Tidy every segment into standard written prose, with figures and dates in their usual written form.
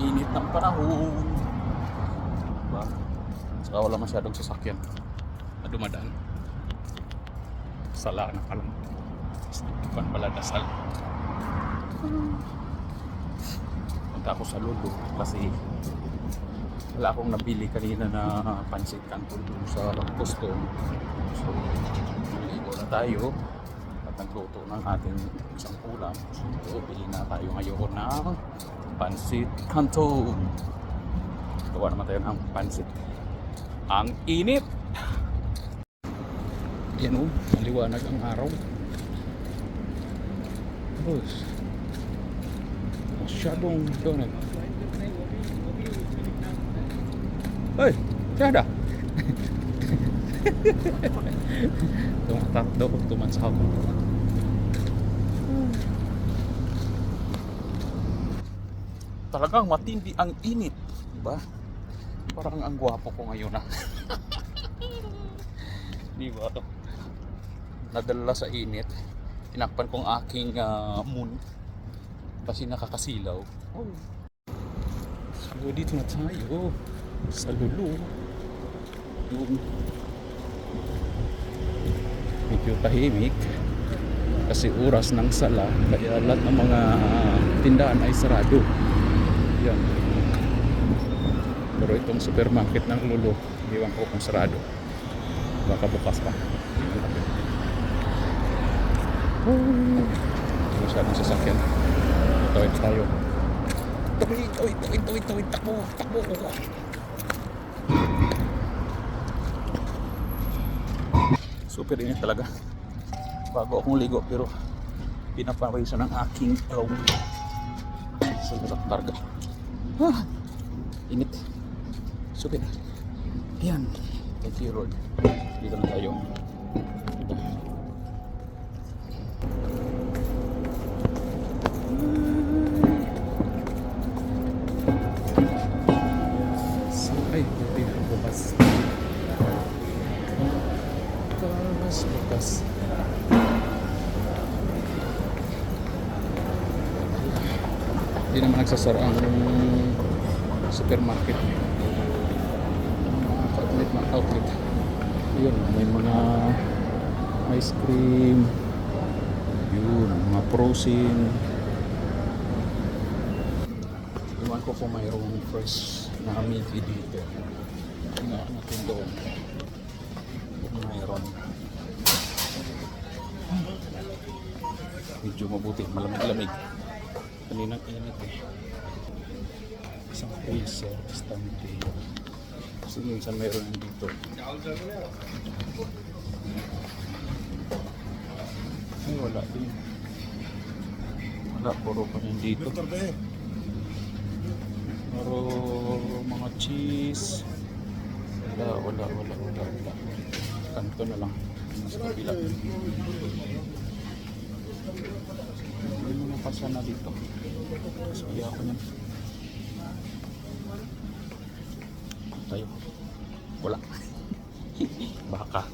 init ng panahon. Diba? Saka wala masyadong sasakyan na dumadaan. Sala na pala. Bukan pala dasal. Punta ako sa Lulu kasi wala akong nabili kanina na pansit canton dun sa custom. So, naligo na tayo at nagluto ng ating isang ulam. So, bili na tayo ngayon ng pansit canton. Gawa naman tayo ng pansit. Ang init! Yan o, maliwanag ang araw. Tapos, masyadong donut. Hoy, siya tumatak daw, tumansaw. Talagang matindi ang init, diba? Parang ang gwapo ko ngayon na. Diba? Nadala sa init. Tinakpan kong aking moon kasi nakakasilaw. Oh. So dito na tayo sa Lulu. Medyo tahimik kasi oras ng sala kaya lahat ng mga tindahan ay sarado. Yan. Pero itong supermarket ng Lulu, iwan ko kung sarado. Baka bukas pa. Masyadong sasakyan. Tawid tayo. Tawid. Takbo. Super init talaga. Bago akong ligo pero pinapawisan ng aking gown. Sa targa. Init. Super. Yan. Thank you Lord. Dito na tayo. Ay, bukas. Bukas. Hindi naman nagsasara ang supermarket. Outlet. Yun, may mga ice cream. Yun, mga frozen. Iwan ko kung mayroong fresh na Mickey dito. Tingnan natin doon. Kung mayroon. Medyo mabuti, malamig-lamig. Kaninang init eh. Isang freezer, estante. Kasi minsan mayroon dito. Ay, wala din. Wala, puro pa rin dito. Pero mga cheese. Wala. Kanto na lang. Mas kabila. Hindi mo napasa na dito. Sabi ako niyan. Tayo. Wala. Baka.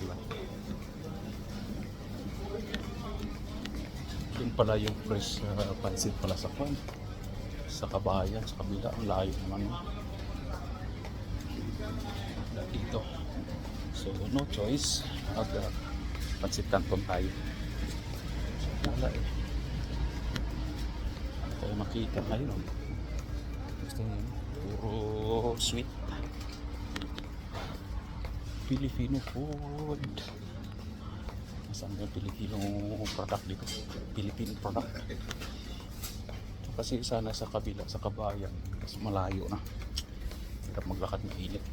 Diba? Yun pala yung fresh pansit pala sa kwan. Sa kabayan, sa kabila. Ang layo naman. Dito. So, no choice. Pansit canton tayo. Wala eh. Tayo makita tayo. Gusto nyo. Puro sweet. Filipino food. Masang yung Filipino product dito. Filipino product. Kasi sana sa kabila, sa kabayan. Kasi malayo na. Hirap maglakad ng init.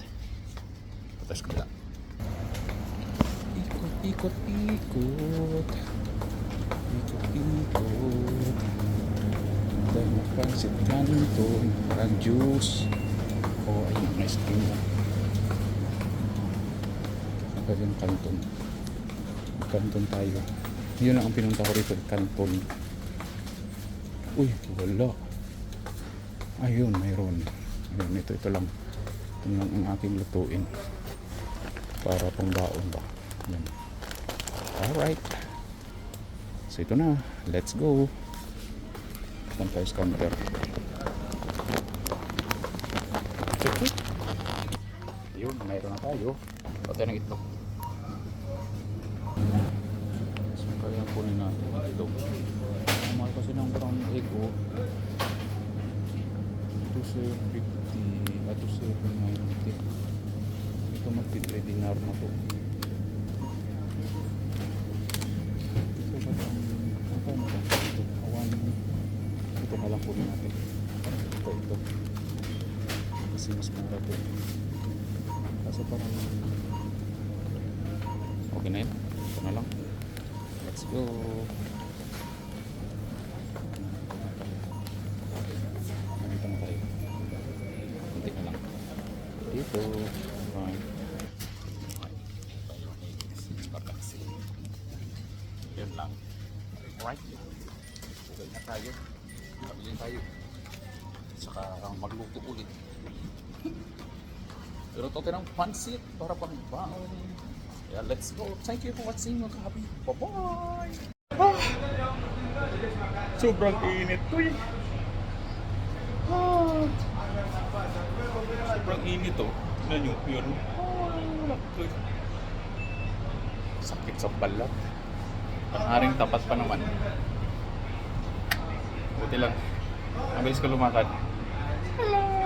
Tapos kabila. Ikot. Dahil pansit canton, parang juice. Ayun, nice cream lang. Ito yung canton. Canton tayo. Yun lang ang pinunta ko rito, canton. Uy, wala. Ayun, mayroon. Ayun, ito lang. Ito lang ang aking lutuin. Para pang baon ba. Yan. Alright. So ito na. Let's go. Punta tayo sa counter. Yun, mayroon na tayo. O tayo ng itlog. So, kaya kunin natin ang itlog. Ang mahal kasi ng brown egg, oh. 2,750 at 2,790. Ito magti-3 dinar na to. Ito ba itong magkano ba? Ito na lang kunin natin. Ito. Kasi mas mura ito. Kasi parang okay na yun. Ito na lang. Let's go. Nandito na tayo. Kunti na lang. Dito. Right. Yan lang. Right. Tugal na tayo. Pabilin tayo. Saka magluto ulit. Pero ito ng pansit para pang-baon. Yeah, let's go. Thank you for watching mga kahabi. Bye-bye! Ah, sobrang init to eh. Ah, sobrang init to. Tignan nyo, yun. Sakit sa balat. Pangharing tapat pa naman. Buti lang. Mabilis ko lumakad. Hello!